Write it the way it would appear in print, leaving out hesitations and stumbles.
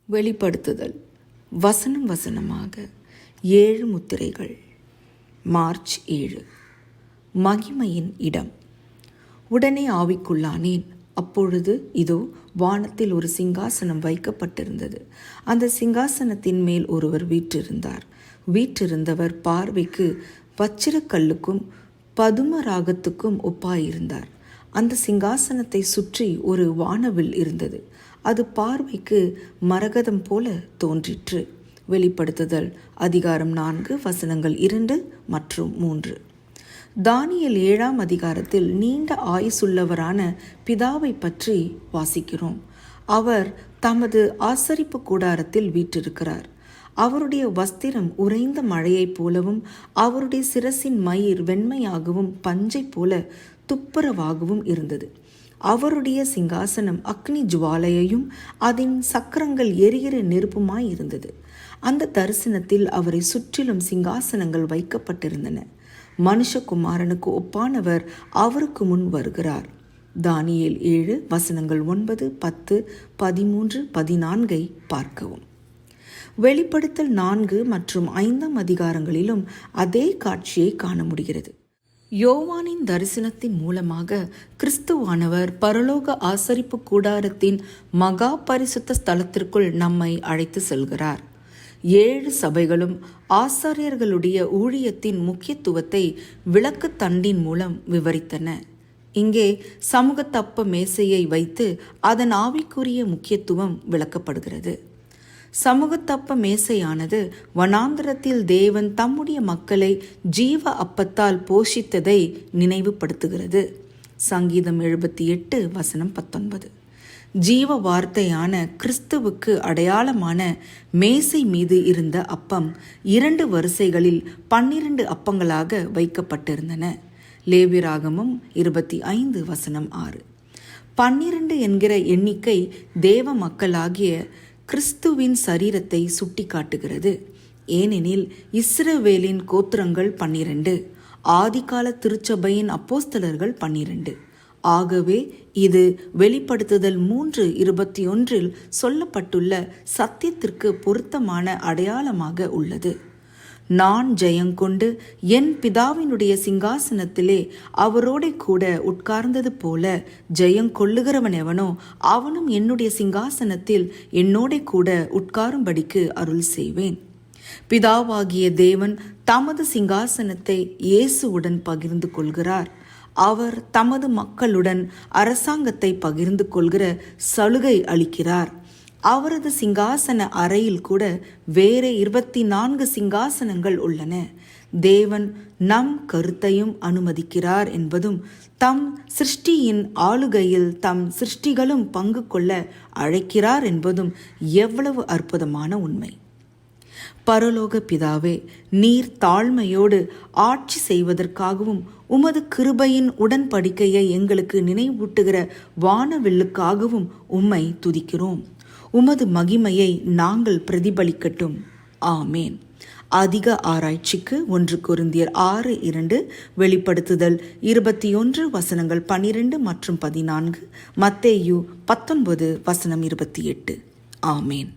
வெளிப்படுத்துதல் வசனம் வசனமாக 7 முத்திரைகள். மார்ச் 7. மகிமையின் இடம். உடனே ஆவிக்குள்ளானேன். அப்பொழுது இதோ வானத்தில் ஒரு சிங்காசனம் வைக்கப்பட்டிருந்தது. அந்த சிங்காசனத்தின் மேல் ஒருவர் வீற்றிருந்தார். வீற்றிருந்தவர் பார்வைக்கு வச்சிரக்கல்லுக்கும் பதுமராகத்துக்கும் ஒப்பாயிருந்தார். அந்த சிங்காசனத்தை சுற்றி ஒரு வானவில் இருந்தது. அது பார்வைக்கு மரகதம் போல தோன்றிற்று. வெளிப்படுத்துதல் அதிகாரம் 4 வசனங்கள் 2 மற்றும் 3. தானியேல் 7ஆம் அதிகாரத்தில் நீண்ட ஆயுசுள்ளவரான பிதாவை பற்றி வாசிக்கிறோம். அவர் தமது ஆசரிப்பு கூடாரத்தில் வீற்றிருக்கிறார். அவருடைய வஸ்திரம் உறைந்த மழையைப் போலவும் அவருடைய சிரசின் மயிர் வெண்மையாகவும் பஞ்சை போல துப்புரவாகவும் இருந்தது. அவருடைய சிங்காசனம் அக்னி ஜுவாலையையும் அதன் சக்கரங்கள் எரிகிற நெருப்புமாய் இருந்தது. அந்த தரிசனத்தில் அவரை சுற்றிலும் சிங்காசனங்கள் வைக்கப்பட்டிருந்தன. மனுஷகுமாரனுக்கு ஒப்பானவர் அவருக்கு முன் வருகிறார். தானியேல் 7 வசனங்கள் 9, 10, 13, 14 பார்க்கவும். வெளிப்படுத்தல் 4 மற்றும் 5ஆம் அதிகாரங்களிலும் அதே காட்சியை காண முடிகிறது. யோவானின் தரிசனத்தின் மூலமாக கிறிஸ்துவானவர் பரலோக ஆசரிப்பு கூடாரத்தின் மகா பரிசுத்த ஸ்தலத்திற்குள் நம்மை அழைத்து செல்கிறார். 7 சபைகளும் ஆசாரியர்களுடைய ஊழியத்தின் முக்கியத்துவத்தை விளக்கு தண்டின் மூலம் விவரித்தன. இங்கே சமூகத்தப்ப மேசையை வைத்து அதன் ஆவிக்குரிய முக்கியத்துவம் விளக்கப்படுகிறது. சமூகத்தப்ப மேசையானது வனாந்திரத்தில் தேவன் தம்முடைய மக்களை ஜீவ அப்பத்தால் போஷித்ததை நினைவுபடுத்துகிறது. சங்கீதம் 78 வசனம் 19. ஜீவ வார்த்தையான கிறிஸ்துவுக்கு அடையாளமான மேசை மீது இருந்த அப்பம் 2 வரிசைகளில் 12 அப்பங்களாக வைக்கப்பட்டிருந்தன. லேவியராகமம் 25 வசனம் 6. 12 என்கிற எண்ணிக்கை தேவ மக்களாகிய கிறிஸ்துவின் சரீரத்தை சுட்டி காட்டுகிறது. ஏனெனில் இஸ்ரவேலின் கோத்திரங்கள் 12, ஆதிகால திருச்சபையின் அப்போஸ்தலர்கள் 12. ஆகவே இது வெளிப்படுத்துதல் 3:21 சொல்லப்பட்டுள்ள சத்தியத்திற்கு பொருத்தமான அடையாளமாக உள்ளது. நான் ஜெயங்கொண்டு என் பிதாவினுடைய சிங்காசனத்திலே அவரோட கூட உட்கார்ந்தது போல ஜெயங்கொள்ளுகிறவன் எவனோ அவனும் என்னுடைய சிங்காசனத்தில் என்னோட கூட உட்காரும்படிக்கு அருள் செய்வேன். பிதாவாகிய தேவன் தமது சிங்காசனத்தை இயேசுவுடன் பகிர்ந்து கொள்கிறார். அவர் தமது மக்களுடன் அரசாங்கத்தை பகிர்ந்து கொள்கிற சலுகை அளிக்கிறார். அவரது சிங்காசன அறையில் கூட வேற 24 சிங்காசனங்கள் உள்ளன. தேவன் நம் கருத்தையும் அனுமதிக்கிறார் என்பதும் தம் சிருஷ்டியின் ஆளுகையில் தம் சிருஷ்டிகளும் பங்கு கொள்ள அழைக்கிறார் என்பதும் எவ்வளவு அற்புதமான உண்மை! பரலோக பிதாவே, நீர் தாழ்மையோடு ஆட்சி செய்வதற்காகவும் உமது கிருபையின் உடன்படிக்கையை எங்களுக்கு நினைவூட்டுகிற வானவில்லுக்காகவும் உம்மை துதிக்கிறோம். உமது மகிமையை நாங்கள் பிரதிபலிக்கட்டும். ஆமேன். அதிக ஆராய்ச்சிக்கு 1 கொரிந்தியர் 6:2, வெளிப்படுத்துதல் 21 வசனங்கள் 12 மற்றும் 14, மத்தேயு 19 வசனம் 28. ஆமேன்.